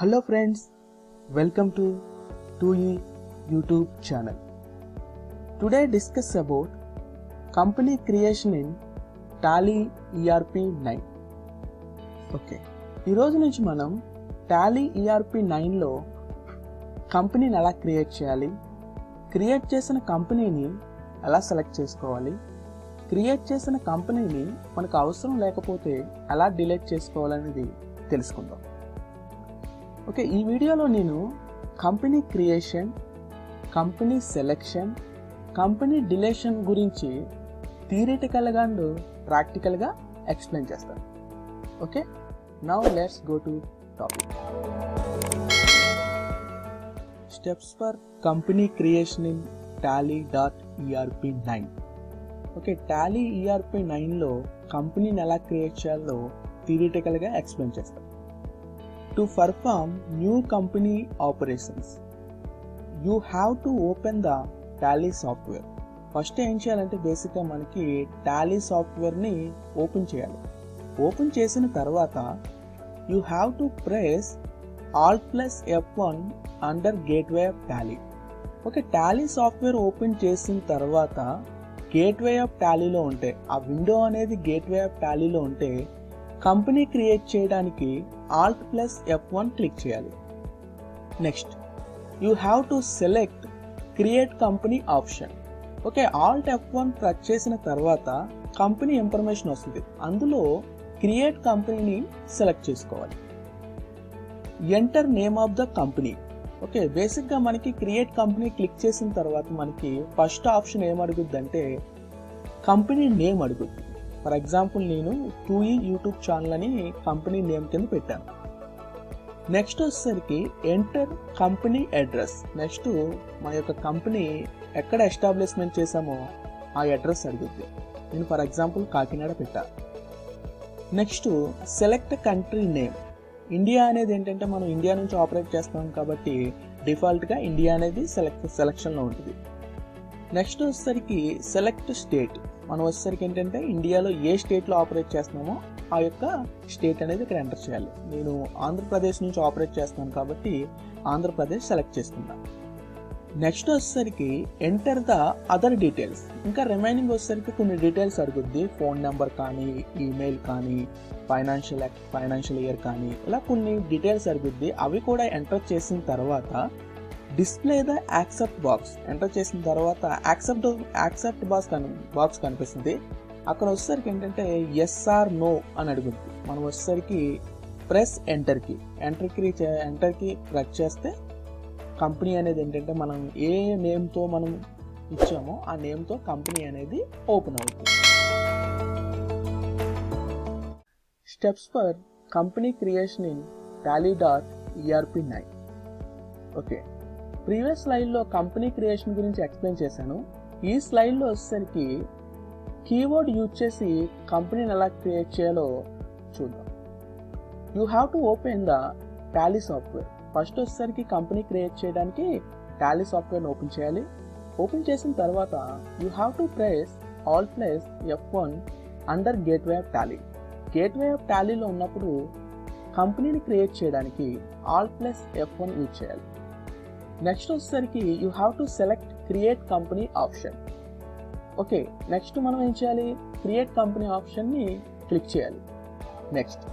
Hello friends, welcome to 2E YouTube channel. Today discuss about company creation in Tally ERP 9. Okay, ఈ రోజు నుంచి మనం Tally ERP 9లో కంపెనీని ఎలా క్రియేట్ చేయాలి, క్రియేట్ చేసిన కంపెనీని ఎలా సెలెక్ట్ చేసుకోవాలి, క్రియేట్ చేసిన కంపెనీని మనకు అవసరం లేకపోతే ఎలా డిలీట్ చేసుకోవాలనేది తెలుసుకుందాం. ఓకే, ఈ వీడియోలో నేను company creation, company selection, company deletion గురించి థియరిటికల్గా అండ్ ప్రాక్టికల్గా ఎక్స్ప్లెయిన్ చేస్తాను. Okay, now let's go to topic. Steps for company creation in Tally.ERP 9. Okay, Tally ERP 9లో కంపెనీని ఎలా క్రియేట్ చేయాలో థియరిటికల్గా ఎక్స్ప్లెయిన్ చేస్తాను. To perform new company operations, you have to open the Tally software. First ఏం చేయాలంటే బేసిక్గా మనకి Tally సాఫ్ట్వేర్ని open చేయాలి. ఓపెన్ చేసిన తర్వాత you have to press Alt+F1 under Gateway of Tally. Okay, Tally software open చేసిన తర్వాత గేట్వే ఆఫ్ టాలీలో ఉంటే, ఆ విండో అనేది గేట్వే ఆఫ్ టాలీలో ఉంటే కంపెనీ క్రియేట్ చేయడానికి Alt+F1 క్లిక్ చేయాలి. Next you have to select create company option. Okay, Alt+F1 press చేసిన తర్వాత కంపెనీ ఇన్ఫర్మేషన్ వస్తుంది. అందులో క్రియేట్ కంపెనీని సెలెక్ట్ చేసుకోవాలి. Enter name of the company. Okay, బేసిక్గా మనకి క్రియేట్ కంపెనీ క్లిక్ చేసిన తర్వాత మనకి ఫస్ట్ ఆప్షన్ ఏం అడుగుద్ది అంటే కంపెనీ నేమ్ అడుగుద్ది. ఫర్ ఎగ్జాంపుల్ నేను 2E యూట్యూబ్ ఛానల్ అని కంపెనీ నేమ్ కింద పెట్టాను. నెక్స్ట్ వచ్చేసరికి ఎంటర్ కంపెనీ అడ్రస్. నెక్స్ట్ మన యొక్క కంపెనీ ఎక్కడ ఎస్టాబ్లిష్మెంట్ చేసామో ఆ అడ్రస్ అడుగుద్ది. నేను ఫర్ ఎగ్జాంపుల్ కాకినాడ పెట్టాను. Next select country name. India అనేది ఏంటంటే మనం ఇండియా నుంచి ఆపరేట్ చేస్తాం కాబట్టి డిఫాల్ట్గా ఇండియా అనేది సెలెక్షన్లో ఉంటుంది. నెక్స్ట్ వచ్చేసరికి సెలెక్ట్ స్టేట్. మనం వచ్చేసరికి ఏంటంటే ఇండియాలో ఏ స్టేట్లో ఆపరేట్ చేస్తున్నామో ఆ యొక్క స్టేట్ అనేది ఇక్కడ ఎంటర్ చేయాలి. నేను ఆంధ్రప్రదేశ్ నుంచి ఆపరేట్ చేస్తున్నాను కాబట్టి ఆంధ్రప్రదేశ్ సెలెక్ట్ చేసుకున్నాను. నెక్స్ట్ వచ్చేసరికి ఎంటర్ ద అదర్ డీటెయిల్స్. ఇంకా రిమైనింగ్ వచ్చేసరికి కొన్ని డీటెయిల్స్ అడుగుద్ది. ఫోన్ నెంబర్ కానీ, ఈమెయిల్ కానీ, ఫైనాన్షియల్ ఇయర్ కానీ, ఇలా కొన్ని డీటెయిల్స్ అడుగుద్ది. అవి కూడా ఎంటర్ చేసిన తర్వాత display the accept box. Enter చేసిన తర్వాత యాక్సెప్ట్ బాక్స్ కనిపిస్తుంది. అక్కడ వచ్చేసరికి ఏంటంటే ఎస్ ఆర్ నో అని అడుగుద్ది. మనం వచ్చేసరికి ప్రెస్ ఎంటర్కి ప్రెస్ చేస్తే కంపెనీ అనేది ఏంటంటే మనం ఏ నేమ్తో మనం ఇచ్చామో ఆ నేమ్తో కంపెనీ అనేది ఓపెన్ అవుతుంది. Steps for company creation in Tally.ERP 9. Okay, previous స్లైడ్లో కంపెనీ క్రియేషన్ గురించి ఎక్స్ప్లెయిన్ చేశాను. ఈ స్లైడ్లో వచ్చేసరికి కీవర్డ్ యూజ్ చేసి కంపెనీని ఎలా క్రియేట్ చేయాలో చూద్దాం. You have to open the Tally software. First వచ్చేసరికి కంపెనీ క్రియేట్ చేయడానికి Tally సాఫ్ట్వేర్ని ఓపెన్ చేయాలి. ఓపెన్ చేసిన తర్వాత you have to press Alt+F1 under gateway of Tally. Gateway of టాలీలో ఉన్నప్పుడు కంపెనీని క్రియేట్ చేయడానికి Alt+F1 యూజ్ చేయాలి. నెక్స్ట్ వచ్చేసరికి you have to select create company option. Okay, next మనం ఏం చేయాలి, క్రియేట్ కంపెనీ ఆప్షన్ని క్లిక్ చేయాలి. Next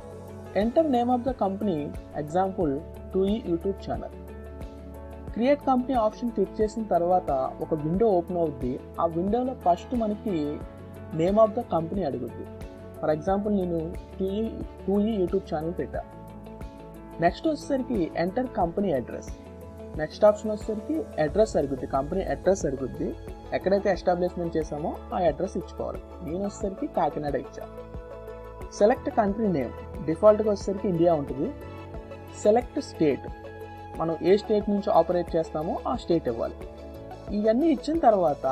enter name of the company, example 2E YouTube channel. Create company option click చేసిన తర్వాత ఒక విండో ఓపెన్ అవుద్ది. ఆ విండోలో ఫస్ట్ మనకి నేమ్ ఆఫ్ ద కంపెనీ అడుగుద్ది. ఫర్ ఎగ్జాంపుల్ నేను 2E యూట్యూబ్ ఛానల్ పెట్టా. నెక్స్ట్ వచ్చేసరికి enter company address. Next option వచ్చేసరికి అడ్రస్ అడుగుద్ది, కంపెనీ అడ్రస్ అడుగుద్ది. ఎక్కడైతే ఎస్టాబ్లిష్మెంట్ చేసామో ఆ అడ్రస్ ఇచ్చుకోవాలి. నేను వచ్చేసరికి కాకినాడ ఇచ్చా. Select country name. డిఫాల్ట్గా వచ్చేసరికి ఇండియా ఉంటుంది. Select state. మనం ఏ స్టేట్ నుంచి ఆపరేట్ చేస్తామో ఆ స్టేట్ ఇవ్వాలి. ఇవన్నీ ఇచ్చిన తర్వాత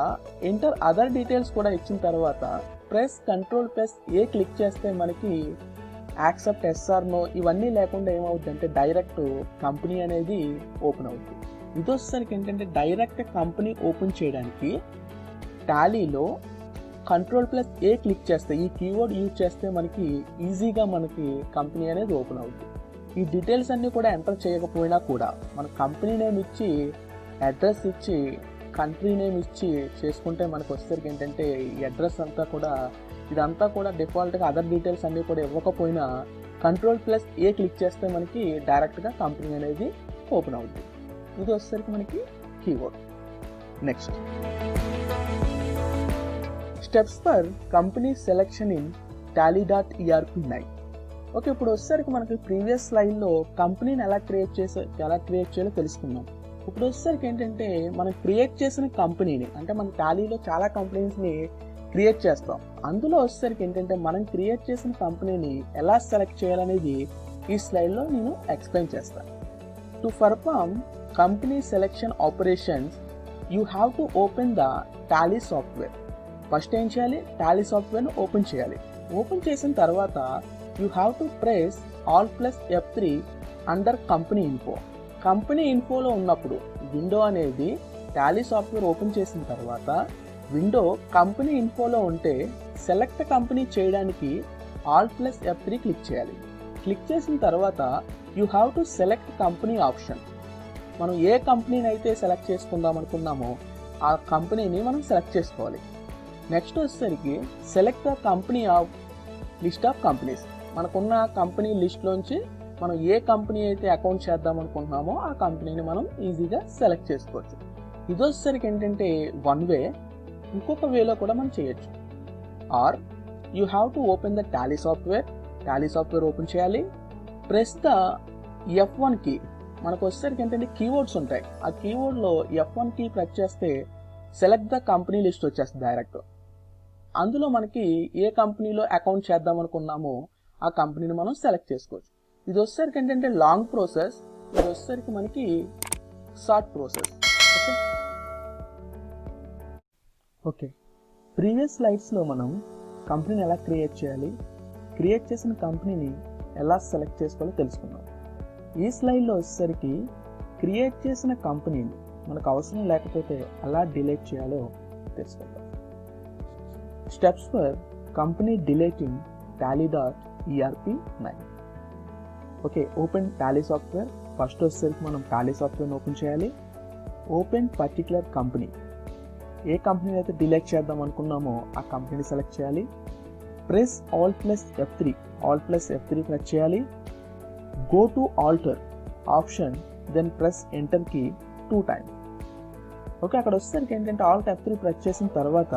ఎంటర్ అదర్ డీటెయిల్స్ కూడా ఇచ్చిన తర్వాత ప్రెస్ Ctrl+A క్లిక్ చేస్తే మనకి యాక్సెప్ట్ ఎస్ ఆర్ నో ఇవన్నీ లేకుండా ఏమవుతుంది అంటే డైరెక్ట్ కంపెనీ అనేది ఓపెన్ అవుతుంది. ఇది వచ్చేసరికి ఏంటంటే డైరెక్ట్ కంపెనీ ఓపెన్ చేయడానికి టాలీలో Ctrl+A క్లిక్ చేస్తే, ఈ కీవర్డ్ యూజ్ చేస్తే మనకి ఈజీగా మనకి కంపెనీ అనేది ఓపెన్ అవుతుంది. ఈ డీటెయిల్స్ అన్నీ కూడా ఎంటర్ చేయకపోయినా కూడా మన కంపెనీ నేమ్ ఇచ్చి, అడ్రస్ ఇచ్చి, కంట్రీ నేమ్ ఇచ్చి చేసుకుంటే మనకు వచ్చేసరికి ఏంటంటే ఈ అడ్రస్ అంతా కూడా ఇదంతా కూడా డిఫాల్ట్గా అదర్ డీటెయిల్స్ అన్నీ కూడా ఇవ్వకపోయినా Ctrl+A క్లిక్ చేస్తే మనకి డైరెక్ట్గా కంపెనీ అనేది ఓపెన్ అవుతుంది. ఇది వచ్చేసరికి మనకి keyword. Next steps for company selection in tally.erp9. Okay, ఇప్పుడు వచ్చేసరికి మనకి ప్రీవియస్ స్లైడ్లో కంపెనీని ఎలా క్రియేట్ చేయాలో తెలుసుకున్నాం. ఇప్పుడు వచ్చేసరికి ఏంటంటే మనం క్రియేట్ చేసిన కంపెనీని, అంటే మన టాలీలో చాలా కంపెనీస్ని క్రియేట్ చేస్తాం. అందులో వచ్చేసరికి ఏంటంటే మనం క్రియేట్ చేసిన కంపెనీని ఎలా సెలెక్ట్ చేయాలనేది ఈ స్లైడ్లో నేను ఎక్స్ప్లెయిన్ చేస్తాను. To perform company selection operations you have to open the Tally software. First ఏం చేయాలి, టాలీ సాఫ్ట్వేర్ను ఓపెన్ చేయాలి. ఓపెన్ చేసిన తర్వాత you have to press Alt+F3 under company info. Company ఇన్ఫోలో ఉన్నప్పుడు విండో అనేది టాలీ సాఫ్ట్వేర్ ఓపెన్ చేసిన తర్వాత విండో కంపెనీ ఇన్ఫోలో ఉంటే సెలెక్ట్ కంపెనీ చేయడానికి Alt+F3 క్లిక్ చేయాలి. క్లిక్ చేసిన తర్వాత you have to select company option. మనం ఏ కంపెనీని అయితే సెలెక్ట్ చేసుకుందాం అనుకున్నామో ఆ కంపెనీని మనం సెలెక్ట్ చేసుకోవాలి. నెక్స్ట్ వచ్చేసరికి select the company of list of companies. మనకున్న కంపెనీ లిస్ట్లోంచి మనం ఏ కంపెనీ అయితే అకౌంట్ చేద్దాం అనుకుంటున్నామో ఆ కంపెనీని మనం ఈజీగా సెలెక్ట్ చేసుకోవచ్చు. ఇది వచ్చేసరికి ఏంటంటే వన్ వే. ఇంకొక వేలో కూడా మనం చేయొచ్చు. Or you have to open the Tally software open చేయాలి. Press the F1 key. మనకు వచ్చేసరికి ఏంటంటే కీవర్డ్స్ ఉంటాయి. ఆ కీవర్డ్లో F1 కీ ప్రెస్ చేస్తే సెలెక్ట్ ద కంపెనీ లిస్ట్ వచ్చేస్తుంది డైరెక్ట్. అందులో మనకి ఏ కంపెనీలో అకౌంట్ చేద్దాం అనుకున్నామో ఆ కంపెనీని మనం సెలెక్ట్ చేసుకోవచ్చు. ఇది వచ్చేసరికి ఏంటంటే లాంగ్ ప్రాసెస్, ఇది వచ్చేసరికి మనకి షార్ట్ ప్రాసెస్. ఓకే, ప్రీవియస్ స్లైడ్స్లో మనం కంపెనీని ఎలా క్రియేట్ చేయాలి, క్రియేట్ చేసిన కంపెనీని ఎలా సెలెక్ట్ చేసుకోవాలో తెలుసుకున్నాం. ఈ స్లైడ్లో వచ్చేసరికి క్రియేట్ చేసిన కంపెనీని మనకు అవసరం లేకపోతే ఎలా డిలీట్ చేయాలో తెలుసుకుందాం. Steps for company deleting tally.erp9. Okay, open Tally software. First వచ్చేసరికి మనం టాలీ సాఫ్ట్వేర్ని ఓపెన్ చేయాలి. Open particular company. ఏ కంపెనీని అయితే డిలీట్ చేద్దాం అనుకున్నామో ఆ కంపెనీని సెలెక్ట్ చేయాలి. ప్రెస్ Alt+F3 ప్రెస్ చేయాలి. Go to alter option, then press enter key 2 times. Okay, అక్కడ వచ్చేసరికి ఏంటంటే Alt+F3 ప్రెస్ చేసిన తర్వాత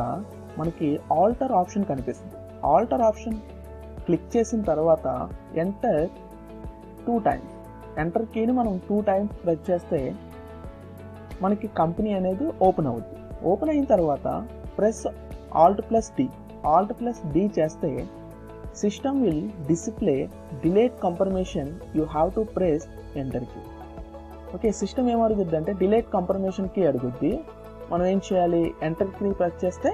మనకి ఆల్టర్ ఆప్షన్ కనిపిస్తుంది. ఆల్టర్ ఆప్షన్ క్లిక్ చేసిన తర్వాత ఎంటర్ 2 times. ఎంటర్ కీని మనం 2 times ప్రెస్ చేస్తే మనకి కంపెనీ అనేది ఓపెన్ అవుతుంది. ఓపెన్ అయిన తర్వాత ప్రెస్ Alt+D చేస్తే system will display delete confirmation, you have to press enter key. Okay, system ఏం అడుగుద్ది అంటే డిలేట్ కన్ఫర్మేషన్ కీ అడుగుద్ది. మనం ఏం చేయాలి, ఎంటర్ కీ ప్రెస్ చేస్తే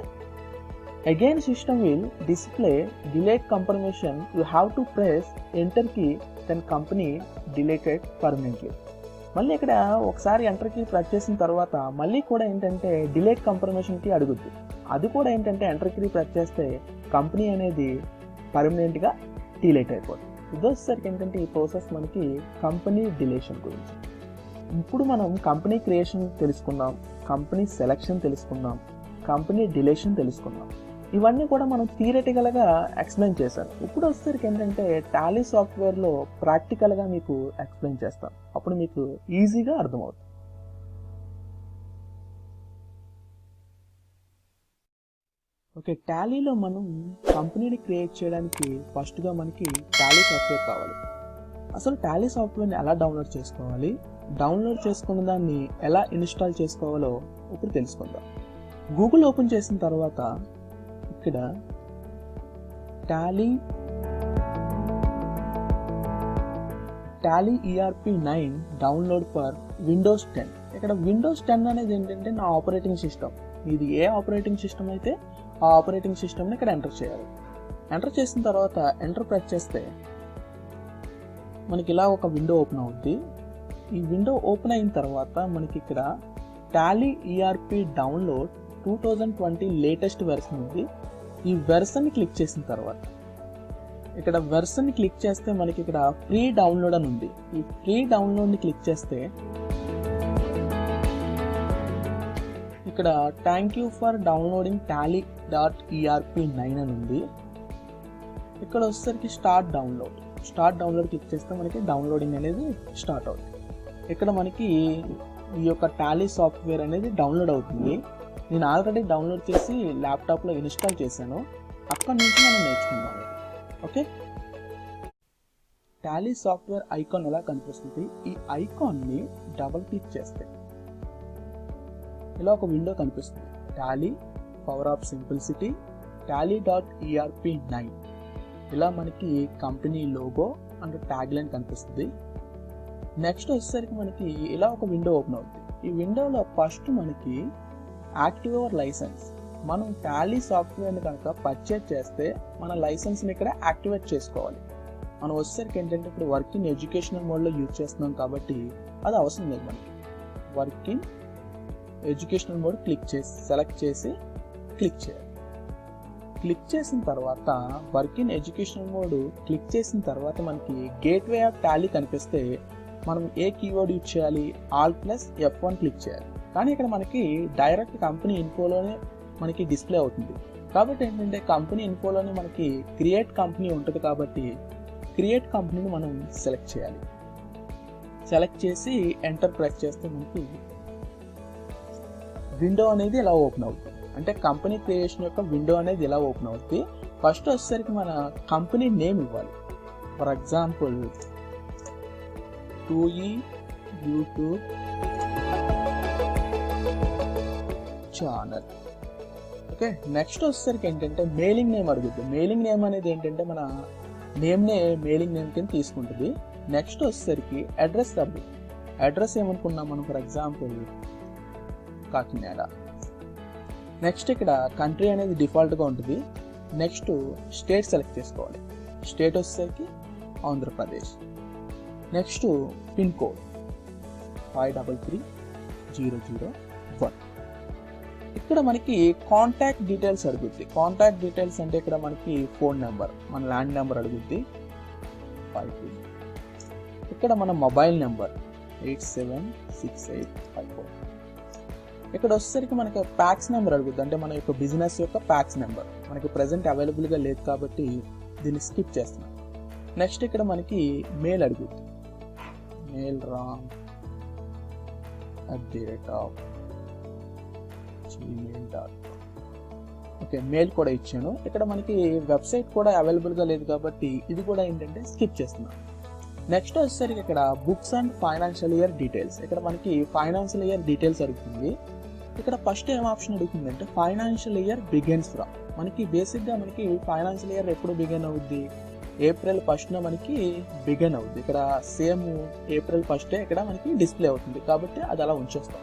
again system will display delete confirmation, you have to press enter key, then company deleted permanently. మళ్ళీ ఇక్కడ ఒకసారి ఎంటర్ కీ ప్రెస్ చేసిన తర్వాత మళ్ళీ కూడా ఏంటంటే డిలేట్ కన్ఫర్మేషన్ కీ అడుగుద్ది. అది కూడా ఏంటంటే ఎంటర్ కీ ప్రెస్ చేస్తే కంపెనీ అనేది పర్మనెంట్గా డిలీట్ అయిపోతుంది. ఇది వచ్చేసరికి ఏంటంటే ఈ ప్రాసెస్ మనకి కంపెనీ డిలీషన్ గురించి. ఇప్పుడు మనం కంపెనీ క్రియేషన్ తెలుసుకున్నాం, కంపెనీ సెలెక్షన్ తెలుసుకున్నాం, కంపెనీ డిలీషన్ తెలుసుకున్నాం. ఇవన్నీ కూడా మనం థియరిటికల్గా ఎక్స్ప్లెయిన్ చేశాను. ఇప్పుడు వచ్చేసరికి ఏంటంటే టాలీ సాఫ్ట్వేర్లో ప్రాక్టికల్గా మీకు ఎక్స్ప్లెయిన్ చేస్తాను. అప్పుడు మీకు ఈజీగా అర్థమవుతుంది. ఓకే, టాలీలో మనం కంపెనీని క్రియేట్ చేయడానికి ఫస్ట్గా మనకి టాలీ సాఫ్ట్వేర్ కావాలి. అసలు టాలీ సాఫ్ట్వేర్ని ఎలా డౌన్లోడ్ చేసుకోవాలి, డౌన్లోడ్ చేసుకున్న దాన్ని ఎలా ఇన్స్టాల్ చేసుకోవాలో ఇప్పుడు తెలుసుకుందాం. గూగుల్ ఓపెన్ చేసిన తర్వాత ఇక్కడ Tally ERP9 download for Windows 10. ఇక్కడ విండోస్ 10 అనేది ఏంటంటే నా ఆపరేటింగ్ సిస్టమ్. ఇది ఏ ఆపరేటింగ్ సిస్టమ్ అయితే ఆ ఆపరేటింగ్ సిస్టమ్ని ఇక్కడ ఎంటర్ చేయాలి. ఎంటర్ చేసిన తర్వాత ఎంటర్ ప్రెస్ చేస్తే మనకి ఇలా ఒక విండో ఓపెన్ అవుద్ది. ఈ విండో ఓపెన్ అయిన తర్వాత మనకి ఇక్కడ Tally ERP download 2020 latest version ఉంది. ఈ వెర్షన్ని క్లిక్ చేసిన తర్వాత ఇక్కడ వెర్షన్ క్లిక్ చేస్తే మనకి ఇక్కడ ఫ్రీ డౌన్లోడ్ అని ఉంది. ఈ ఫ్రీ డౌన్లోడ్ని క్లిక్ చేస్తే ఇక్కడ thank you for downloading tally.erp9 అని ఉంది. ఇక్కడ వచ్చేసరికి స్టార్ట్ డౌన్లోడ్ క్లిక్ చేస్తే మనకి డౌన్లోడింగ్ అనేది స్టార్ట్ అవుతుంది. ఇక్కడ మనకి ఈ యొక్క టాలీ సాఫ్ట్వేర్ అనేది డౌన్లోడ్ అవుతుంది. నేను ఆల్రెడీ డౌన్లోడ్ చేసి ల్యాప్టాప్లో ఇన్స్టాల్ చేశాను. అక్కడ నుంచి మనం నేర్చుకుందాం. ఓకే, టాలీ సాఫ్ట్వేర్ ఐకాన్ ఎలా కనిపిస్తుంది? ఈ ఐకాన్ని డబుల్ క్లిక్ చేస్తే ఇలా ఒక విండో కనిపిస్తుంది. Tally power of simplicity tally.erp9 ఇలా మనకి company logo and tag line కనిపిస్తుంది. నెక్స్ట్ వచ్చేసరికి మనకి ఇలా ఒక విండో ఓపెన్ అవుతుంది. ఈ విండోలో ఫస్ట్ మనకి యాక్టివ్ అవర్ లైసెన్స్. మనం టాలీ సాఫ్ట్వేర్ని కనుక పర్చేజ్ చేస్తే మన లైసెన్స్ని ఇక్కడ యాక్టివేట్ చేసుకోవాలి. మనం వచ్చేసరికి ఏంటంటే ఇప్పుడు వర్క్ ఇన్ ఎడ్యుకేషనల్ మోడ్లో యూజ్ చేస్తున్నాం కాబట్టి అది అవసరం లేదు. మనకి work in educational mode select చేసి క్లిక్ చేయాలి. క్లిక్ చేసిన తర్వాత work in educational mode click చేసిన తర్వాత మనకి గేట్వే ఆఫ్ టాలీ కనిపిస్తే మనం ఏ కీవర్డ్ యూజ్ చేయాలి? Alt+F1 క్లిక్ చేయాలి. కానీ ఇక్కడ మనకి డైరెక్ట్ కంపెనీ ఇన్ఫోలోనే మనకి డిస్ప్లే అవుతుంది. కాబట్టి ఏంటంటే కంపెనీ ఇన్ఫోలోనే మనకి క్రియేట్ కంపెనీ ఉంటుంది కాబట్టి క్రియేట్ కంపెనీని మనం సెలెక్ట్ చేయాలి. సెలెక్ట్ చేసి ఎంటర్ ప్రెస్ చేస్తే మనకి విండో అనేది ఇలా ఓపెన్ అవుతుంది. అంటే కంపెనీ క్రియేషన్ యొక్క విండో అనేది ఇలా ఓపెన్ అవుతుంది. ఫస్ట్ వచ్చేసరికి మన కంపెనీ నేమ్ ఇవ్వాలి. For example 2E YouTube channel. Okay, next వచ్చేసరికి ఏంటంటే మెయిలింగ్ నేమ్ అడుగుతుంది. మెయిలింగ్ నేమ్ అనేది ఏంటంటే మన నేమ్నే మెయిలింగ్ నేమ్ కింద తీసుకుంటుంది. నెక్స్ట్ వచ్చేసరికి అడ్రస్ అడుగుతుంది. అడ్రస్ ఏమనుకున్నాం మనం? For example Kakinada. నెక్స్ట్ ఇక్కడ కంట్రీ అనేది డిఫాల్ట్గా ఉంటుంది. నెక్స్ట్ స్టేట్ సెలెక్ట్ చేసుకోవాలి. స్టేట్ వచ్చేసరికి ఆంధ్రప్రదేశ్. Next pin code 533001. ఇక్కడ మనకి కాంటాక్ట్ డీటెయిల్స్ అడుగుద్ది. కాంటాక్ట్ డీటెయిల్స్ అంటే ఇక్కడ మనకి ఫోన్ నెంబర్, మన ల్యాండ్ నెంబర్ అడుగుద్ది 52. ఇక్కడ మన మొబైల్ నెంబర్ 876854. ఇక్కడ వచ్చేసరికి మనకి ప్యాక్స్ నెంబర్ అడుగుద్ది. అంటే మన యొక్క బిజినెస్ యొక్క ప్యాక్స్ నెంబర్ మనకి ప్రజెంట్ అవైలబుల్గా లేదు కాబట్టి దీన్ని స్కిప్ చేస్తున్నాం. నెక్స్ట్ ఇక్కడ మనకి మెయిల్ అడుగుద్ది. Mail ram@gmail.com. ఓకే, మెయిల్ కూడా ఇచ్చాను. ఇక్కడ మనకి వెబ్సైట్ కూడా అవైలబుల్గా లేదు కాబట్టి ఇది కూడా ఏంటంటే స్కిప్ చేస్తున్నాం. నెక్స్ట్ వచ్చేసరికి ఇక్కడ books and financial year details. ఇక్కడ మనకి ఫైనాన్షియల్ ఇయర్ డీటెయిల్స్ అడుగుతుంది. ఇక్కడ ఫస్ట్ ఏం ఆప్షన్ అడుగుతుంది అంటే ఫైనాన్షియల్ ఇయర్ బిగిన్స్ ఫ్రమ్. మనకి బేసిక్గా మనకి ఫైనాన్షియల్ ఇయర్ ఎప్పుడు బిగిన్ అవుద్ది? April 1న మనకి బిగిన్ అవుద్ది. ఇక్కడ సేమ్ April 1 ఇక్కడ మనకి డిస్ప్లే అవుతుంది కాబట్టి అది అలా ఉంచేస్తాం.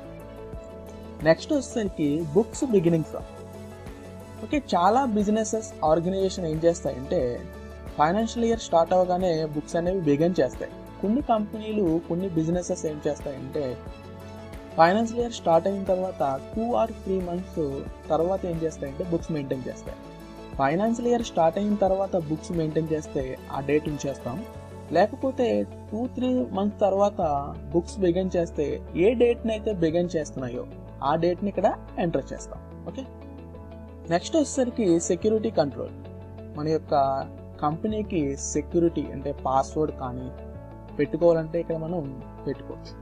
నెక్స్ట్ వచ్చేసరికి బుక్స్ బిగినింగ్ ఫ్రమ్. ఓకే, చాలా బిజినెసెస్ ఆర్గనైజేషన్ ఏం చేస్తాయంటే ఫైనాన్షియల్ ఇయర్ స్టార్ట్ అవ్వగానే బుక్స్ అనేవి బిగిన్ చేస్తాయి. కొన్ని కంపెనీలు కొన్ని బిజినెసెస్ ఏం చేస్తాయంటే ఫైనాన్షియల్ ఇయర్ స్టార్ట్ అయిన తర్వాత 2 or 3 months తర్వాత ఏం చేస్తాయంటే బుక్స్ మెయింటైన్ చేస్తాయి. ఫైనాన్షియల్ ఇయర్ స్టార్ట్ అయిన తర్వాత బుక్స్ మెయింటైన్ చేస్తే ఆ డేట్ ఉంచేస్తాం. లేకపోతే 2-3 months తర్వాత బుక్స్ బిగిన్ చేస్తే ఏ డేట్ని అయితే బిగిన్ చేస్తున్నాయో ఆ డేట్ని ఇక్కడ ఎంటర్ చేస్తాం. ఓకే, నెక్స్ట్ వచ్చేసరికి సెక్యూరిటీ కంట్రోల్. మన యొక్క కంపెనీకి సెక్యూరిటీ అంటే పాస్వర్డ్ కానీ పెట్టుకోవాలంటే ఇక్కడ మనం పెట్టుకోవచ్చు.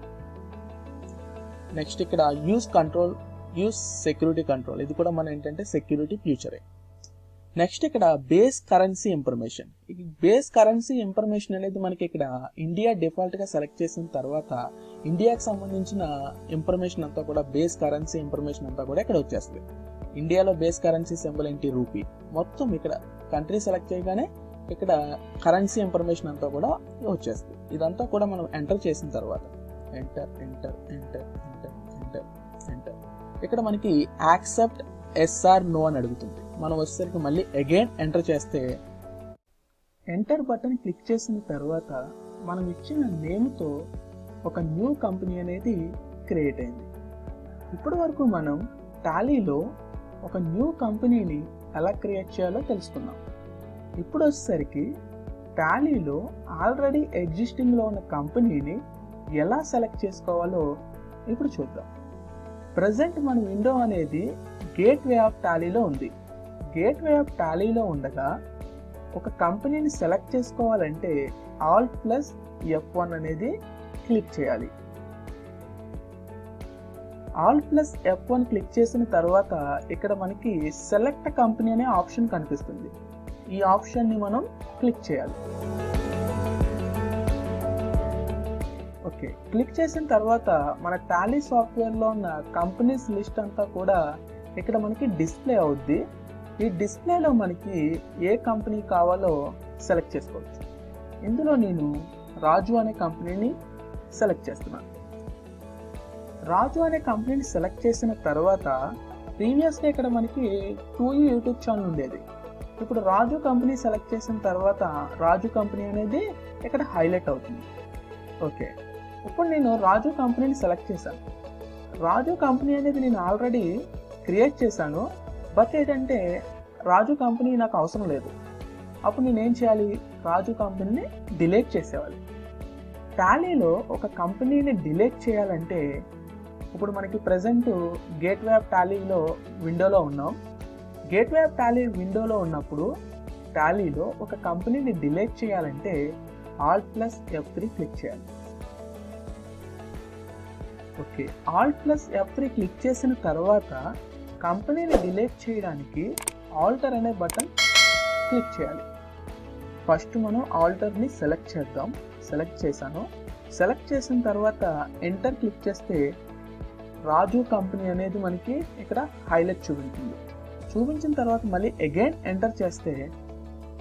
నెక్స్ట్ ఇక్కడ యూజ్ సెక్యూరిటీ కంట్రోల్. ఇది కూడా మనం ఏంటంటే సెక్యూరిటీ ఫ్యూచరే. నెక్స్ట్ ఇక్కడ బేస్ కరెన్సీ ఇన్ఫర్మేషన్. ఈ బేస్ కరెన్సీ ఇన్ఫర్మేషన్ అనేది మనకి ఇక్కడ ఇండియా డిఫాల్ట్గా సెలెక్ట్ చేసిన తర్వాత ఇండియాకి సంబంధించిన ఇన్ఫర్మేషన్ అంతా కూడా బేస్ కరెన్సీ ఇన్ఫర్మేషన్ అంతా కూడా ఇక్కడ వచ్చేస్తుంది. ఇండియాలో బేస్ కరెన్సీ సింబల్ ఏంటి? రూపీ. మొత్తం ఇక్కడ కంట్రీ సెలెక్ట్ చేయగానే ఇక్కడ కరెన్సీ ఇన్ఫర్మేషన్ అంతా కూడా వచ్చేస్తుంది. ఇదంతా కూడా మనం ఎంటర్ చేసిన తర్వాత enter enter enter enter enter enter ఇక్కడ మనకి యాక్సెప్ట్ ఎస్ఆర్ నో అని అడుగుతుంది. మనం వచ్చేసరికి మళ్ళీ అగైన్ ఎంటర్ చేస్తే ఎంటర్ బటన్ క్లిక్ చేసిన తర్వాత మనం ఇచ్చిన నేమ్తో ఒక న్యూ కంపెనీ అనేది క్రియేట్ అయింది. ఇప్పటి వరకు మనం టాలీలో ఒక న్యూ కంపెనీని ఎలా క్రియేట్ చేయాలో తెలుసుకున్నాం. ఇప్పుడు వచ్చేసరికి టాలీలో ఆల్రెడీ ఎగ్జిస్టింగ్లో ఉన్న కంపెనీని ఎలా సెలెక్ట్ చేసుకోవాలో ఇప్పుడు చూద్దాం. ప్రజెంట్ మన విండో అనేది గేట్వే ఆఫ్ టాలీలో ఉంది. గేట్వే ఆఫ్ టాలీలో ఉండగా ఒక కంపెనీని సెలెక్ట్ చేసుకోవాలంటే Alt+F1 అనేది క్లిక్ చేయాలి. Alt+F1 క్లిక్ చేసిన తర్వాత ఇక్కడ మనకి సెలెక్ట్ కంపెనీ అనే ఆప్షన్ కనిపిస్తుంది. ఈ ఆప్షన్ని మనం క్లిక్ చేయాలి. ఓకే, క్లిక్ చేసిన తర్వాత మన టాలీ సాఫ్ట్వేర్లో ఉన్న కంపెనీస్ లిస్ట్ అంతా కూడా ఇక్కడ మనకి డిస్ప్లే అవుద్ది. ఈ డిస్ప్లేలో మనకి ఏ కంపెనీ కావాలో సెలెక్ట్ చేసుకోవచ్చు. ఇందులో నేను రాజు అనే కంపెనీని సెలెక్ట్ చేస్తున్నాను. రాజు అనే కంపెనీని సెలెక్ట్ చేసిన తర్వాత ప్రీవియస్గా ఇక్కడ మనకి 2U యూట్యూబ్ ఛానల్ ఉండేది. ఇప్పుడు రాజు కంపెనీ సెలెక్ట్ చేసిన తర్వాత రాజు కంపెనీ అనేది ఇక్కడ హైలైట్ అవుతుంది. ఓకే, ఇప్పుడు నేను రాజు కంపెనీని సెలెక్ట్ చేశాను. రాజు కంపెనీ అనేది నేను ఆల్రెడీ క్రియేట్ చేశాను. బట్ ఏంటంటే రాజు కంపెనీ నాకు అవసరం లేదు. అప్పుడు నేనేం చేయాలి? రాజు కంపెనీని డిలీట్ చేసేవాలి. టాలీలో ఒక కంపెనీని డిలీట్ చేయాలంటే ఇప్పుడు మనకి ప్రజెంట్ గేట్వే ఆఫ్ టాలీలో విండోలో ఉన్నాం. గేట్వే ఆఫ్ టాలీ విండోలో ఉన్నప్పుడు టాలీలో ఒక కంపెనీని డిలీట్ చేయాలంటే Alt+F3 క్లిక్ చేయాలి. ఓకే, Alt+F3 క్లిక్ చేసిన తర్వాత కంపెనీని డిలీట్ చేయడానికి ఆల్టర్ అనే బటన్ క్లిక్ చేయాలి. ఫస్ట్ మనం ఆల్టర్ని సెలెక్ట్ చేద్దాం. సెలెక్ట్ చేశాను. సెలెక్ట్ చేసిన తర్వాత ఎంటర్ క్లిక్ చేస్తే రాజు కంపెనీ అనేది మనకి ఇక్కడ హైలైట్ చూపించింది. చూపించిన తర్వాత మళ్ళీ అగైన్ ఎంటర్ చేస్తే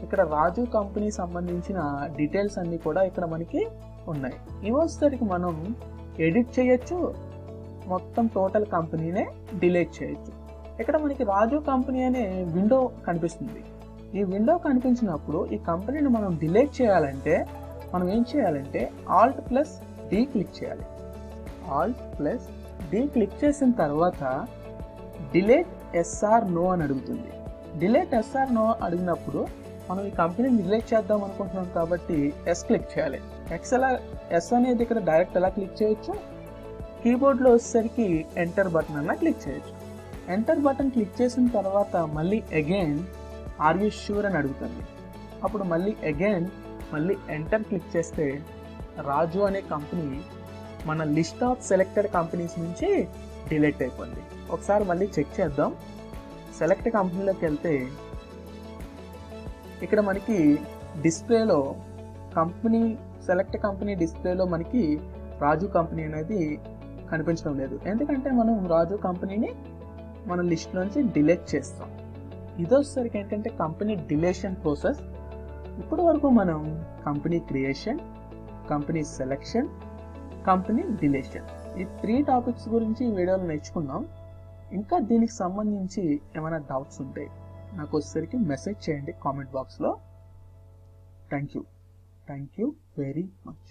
ఇక్కడ రాజు కంపెనీ సంబంధించిన డీటెయిల్స్ అన్నీ కూడా ఇక్కడ మనకి ఉన్నాయి. ఇవి వచ్చేసరికి మనం ఎడిట్ చేయొచ్చు, మొత్తం టోటల్ కంపెనీనే డిలీట్ చేయొచ్చు. ఇక్కడ మనకి రాజు కంపెనీ అనే విండో కనిపిస్తుంది. ఈ విండో కనిపించినప్పుడు ఈ కంపెనీని మనం డిలీట్ చేయాలంటే మనం ఏం చేయాలంటే Alt+D క్లిక్ చేయాలి. Alt+D క్లిక్ చేసిన తర్వాత డిలీట్ SR నో అని అడుగుతుంది. డిలీట్ SR నో అడిగినప్పుడు మనం ఈ కంపెనీని డిలీట్ చేద్దాం అనుకుంటున్నాం కాబట్టి S క్లిక్ చేయాలి. S అనేది ఇక్కడ డైరెక్ట్ ఎలా క్లిక్ చేయొచ్చు, కీబోర్డ్లో వచ్చేసరికి ఎంటర్ బటన్ అన్న క్లిక్ చేయొచ్చు. ఎంటర్ బటన్ క్లిక్ చేసిన తర్వాత మళ్ళీ అగైన్ ఆర్ యూ ష్యూర్ అని అడుగుతుంది. అప్పుడు మళ్ళీ ఎంటర్ క్లిక్ చేస్తే రాజు అనే కంపెనీ మన లిస్ట్ ఆఫ్ సెలెక్టెడ్ కంపెనీస్ నుంచి డిలీట్ అయిపోయింది. ఒకసారి మళ్ళీ చెక్ చేద్దాం. సెలెక్ట్ కంపెనీలోకి వెళ్తే ఇక్కడ మనకి డిస్ప్లేలో సెలెక్ట్ కంపెనీ డిస్ప్లేలో మనకి రాజు కంపెనీ అనేది కనిపించడం లేదు. ఎందుకంటే మనం రాజు కంపెనీని మన లిస్ట్ నుంచి డిలీట్ చేస్తాం. ఇదొసరికి ఏంటంటే కంపెనీ డిలీషన్ ప్రాసెస్. ఇప్పటి వరకు మనం company creation, company selection, company deletion ఈ 3 టాపిక్స్ గురించి ఈ వీడియోలో నేర్చుకున్నాం. ఇంకా దీనికి సంబంధించి ఏమైనా డౌట్స్ ఉంటే నాకు వచ్చేసరికి మెసేజ్ చేయండి కామెంట్ బాక్స్లో. Thank you very much.